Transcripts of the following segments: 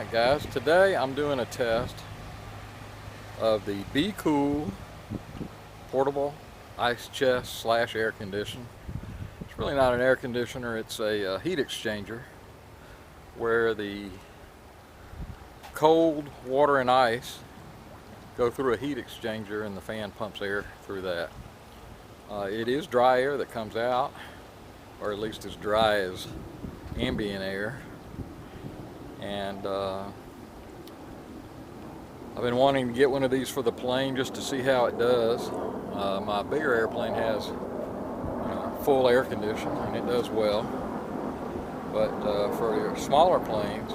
Alright guys, today I'm doing a test of the B-Kool portable ice chest slash air conditioner. It's really not an air conditioner, it's a heat exchanger where the cold water and ice go through a heat exchanger and the fan pumps air through that. It is dry air that comes out, or at least as dry as ambient air. And I've been wanting to get one of these for the plane just to see how it does. My bigger airplane has full air conditioning and it does well. But for your smaller planes,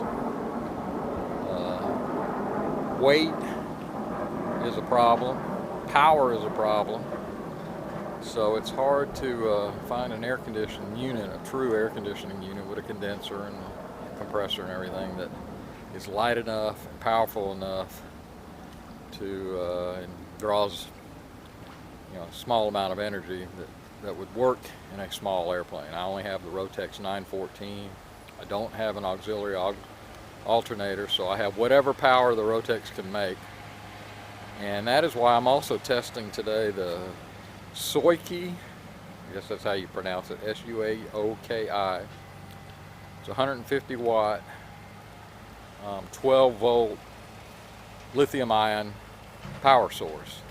weight is a problem, power is a problem. So it's hard to find an air conditioning unit, a true air conditioning unit with a condenser and a compressor and everything that is light enough and powerful enough to and draws a small amount of energy that would work in a small airplane. I only have the Rotex 914. I don't have an auxiliary alternator, so I have whatever power the Rotex can make. And that is why I'm also testing today the SUAOKI, I guess that's how you pronounce it, SUAOKI. It's 150 watt, 12 volt lithium ion power source.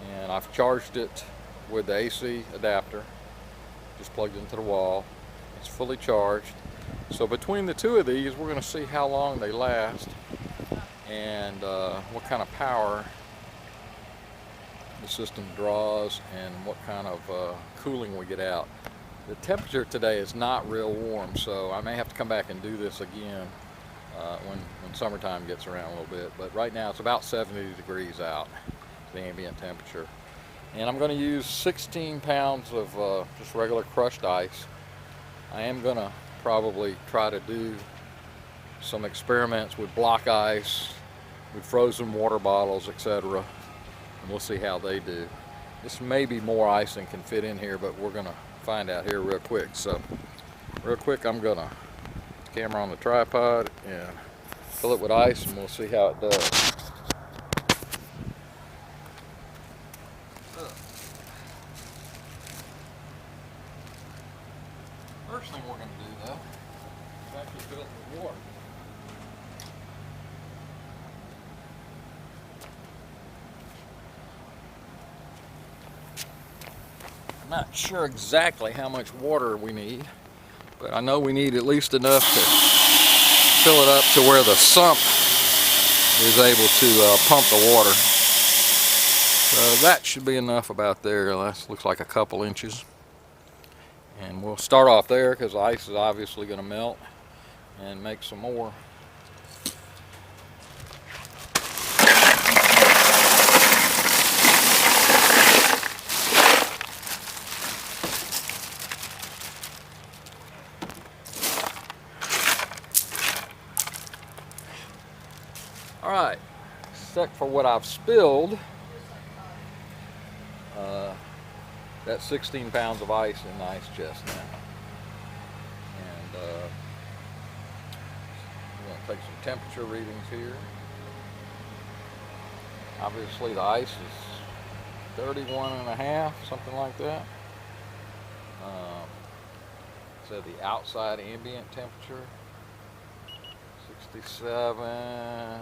And I've charged it with the AC adapter, just plugged into the wall. It's fully charged. So between the two of these, we're going to see how long they last and what kind of power the system draws and what kind of cooling we get out. The temperature today is not real warm, so I may have to come back and do this again when summertime gets around a little bit. But right now it's about 70 degrees out, the ambient temperature. And I'm going to use 16 pounds of just regular crushed ice. I am going to probably try to do some experiments with block ice, with frozen water bottles, etc. And we'll see how they do. This may be more ice than can fit in here, but we're going to find out here real quick. So real quick, I'm going to put the camera on the tripod and fill it with ice, and we'll see how it does. First thing we're going to do though is actually fill it with water. I'm not sure exactly how much water we need, but I know we need at least enough to fill it up to where the sump is able to pump the water. So that should be enough about there. That looks like a couple inches. And we'll start off there because the ice is obviously going to melt and make some more. Alright, except for what I've spilled, that's 16 pounds of ice in the ice chest now. And we're going to take some temperature readings here. Obviously the ice is 31.5, something like that. So the outside ambient temperature, 67,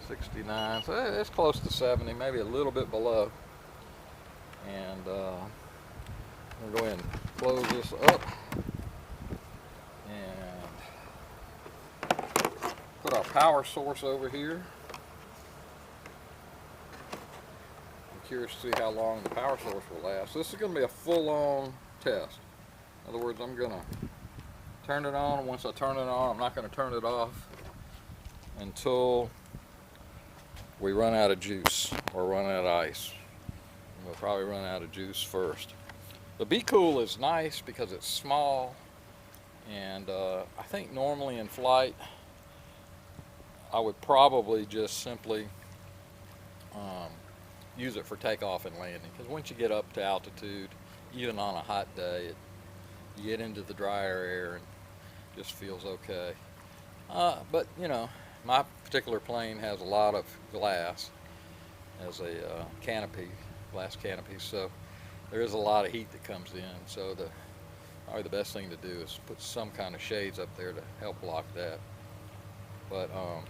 69, so it's close to 70, maybe a little bit below. And we'll go ahead and close this up and put our power source over here. I'm curious to see how long the power source will last. This is going to be a full-on test. In other words, I'm going to turn it on, and once I turn it on, I'm not going to turn it off until we run out of juice or run out of ice. We'll probably run out of juice first. The B-Kool is nice because it's small, and I think normally in flight I would probably just simply use it for takeoff and landing, because once you get up to altitude, even on a hot day, you get into the drier air and just feels okay. But you know, my particular plane has a lot of glass as a canopy, glass canopy, so there is a lot of heat that comes in. So probably the best thing to do is put some kind of shades up there to help block that. But there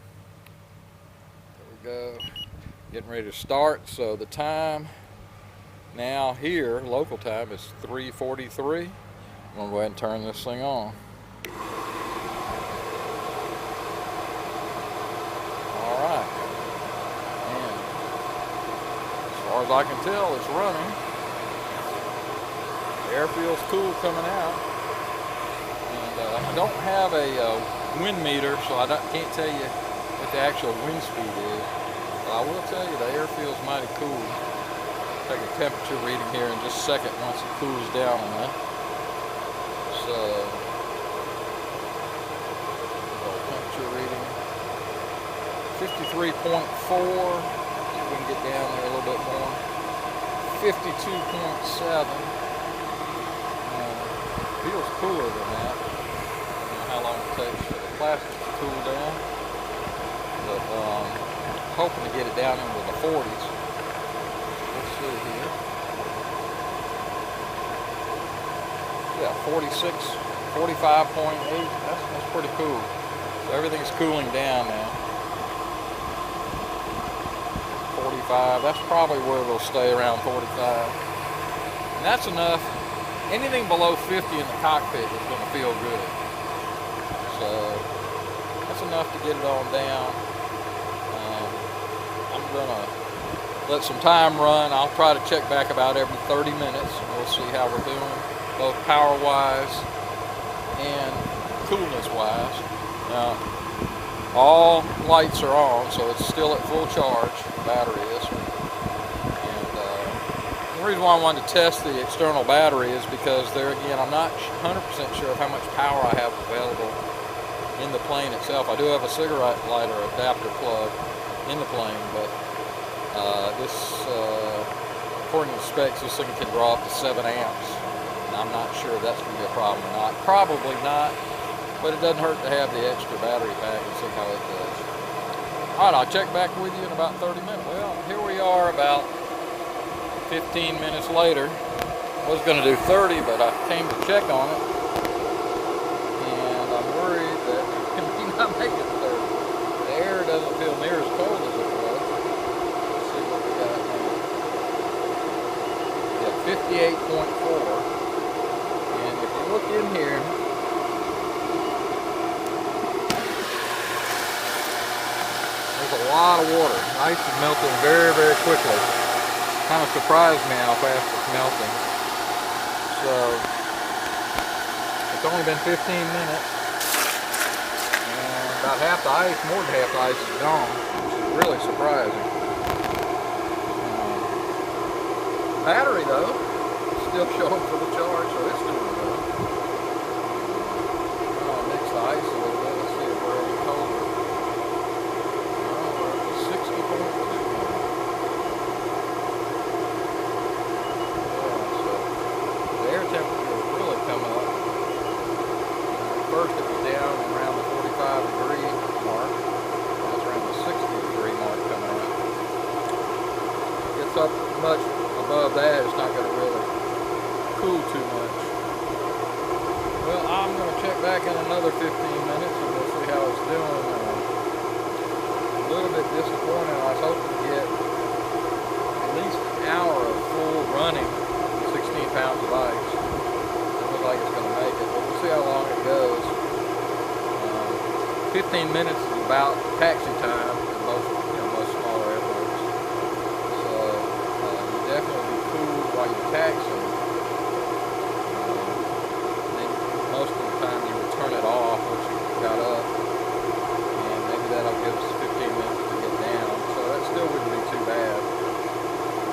we go, getting ready to start. So the time now here, local time, is 3:43. I'm gonna go ahead and turn this thing on. All right, and as far as I can tell, it's running. The air feels cool coming out, and I don't have a wind meter, so I can't tell you what the actual wind speed is. But I will tell you the air feels mighty cool. Take a temperature reading here in just a second once it cools down enough. So, temperature reading 53.4. See if we can get down there a little bit more. 52.7. Feels cooler than that. I don't know how long it takes for the plastic to cool down, but hoping to get it down into the 40s. Let's see here. Yeah, 46, 45.8. That's pretty cool. So everything's cooling down now. 45. That's probably where it'll stay, around 45. And that's enough. Anything below 50 in the cockpit is going to feel good. So that's enough to get it on down. I'm going to let some time run. I'll try to check back about every 30 minutes, and we'll see how we're doing, both power-wise and coolness-wise. Now, all lights are on, so it's still at full charge. The battery is. The reason why I wanted to test the external battery is because there again, I'm not 100% sure of how much power I have available in the plane itself. I do have a cigarette lighter adapter plug in the plane, but according to the specs, this thing can draw up to 7 amps. And I'm not sure if that's going to be a problem or not. Probably not, but it doesn't hurt to have the extra battery pack and see how it does. All right, I'll check back with you in about 30 minutes. Well, here we are about 15 minutes later. I was going to do 30, but I came to check on it, and I'm worried that it may not make it 30. The air doesn't feel near as cold as it was. Let's see what we got now. Yeah, 58.4. And if you look in here, there's a lot of water. Ice is melting very, very quickly. Kind of surprised me how fast it's melting. So it's only been 15 minutes, and about half the ice, more than half the ice is gone, which is really surprising. Battery though, still showing for the charge, so it's doing good. I'll mix the ice a little bit. Let's see if we're any colder. We're at 60.2. Temperature was really coming up. First it was down around the 45-degree mark. Now it's around the 60-degree mark coming up. If it gets up much above that, it's not going to really cool too much. Well, I'm going to check back in another 15 minutes and we'll see how it's doing. A little bit disappointed. I was hoping to get at least an hour of full running, 16 pounds of ice. Like it's going to make it, but we'll see how long it goes. 15 minutes is about taxi time in most smaller airports. So you definitely be cool while you're taxiing. Then most of the time you would turn it off once you got up, and maybe that'll give us 15 minutes to get down. So that still wouldn't be too bad.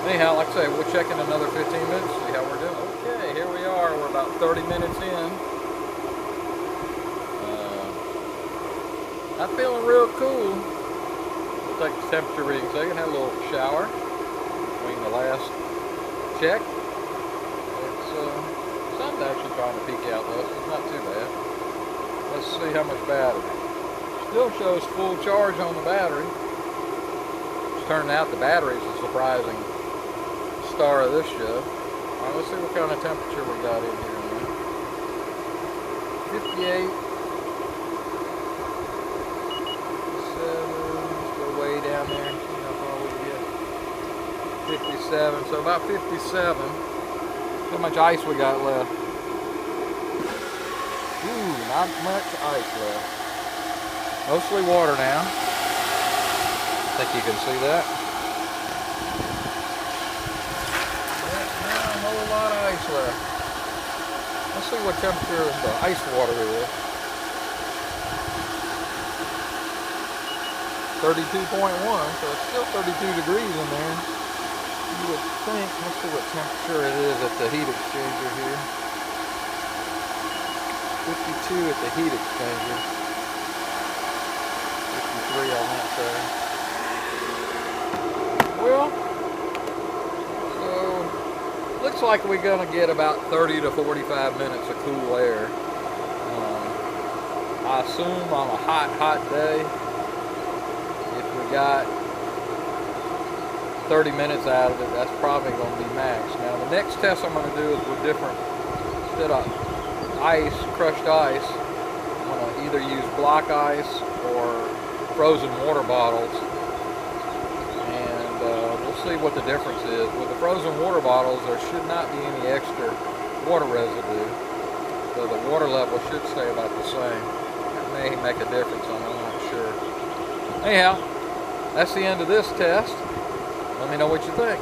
Anyhow, like I say, we'll check in another 15 minutes, see how we're doing. Okay, here we are. We're about 30 minutes in. I'm feeling real cool. We'll take the temperature reading so you can have a little shower between the last check. It's sun's actually trying to peek out though, so it's not too bad. Let's see how much battery. Still shows full charge on the battery. It's turning out the battery is a surprising star of this show. Alright, let's see what kind of temperature we got in here now. 58. 57. Let's go way down there and see how far we get. 57. So about 57. How much ice we got left? Ooh, not much ice left. Mostly water now. I think you can see that. Not a whole lot of ice left. Let's see what temperature the ice water is. 32.1, so it's still 32 degrees in there. You would think, let's see what temperature it is at the heat exchanger here. 52 at the heat exchanger. 53 on that side. Well, so looks like we're gonna get about 30 to 45 minutes of cool air. I assume on a hot day, if we got 30 minutes out of it, that's probably going to be max. Now the next test I'm going to do is with different, instead of ice, crushed ice, I'm going to either use block ice or frozen water bottles, and we'll see what the difference is. With the frozen water bottles, there should not be any extra water residue, so the water level should stay about the same. That may make a difference, I'm not sure. Anyhow, that's the end of this test. Let me know what you think.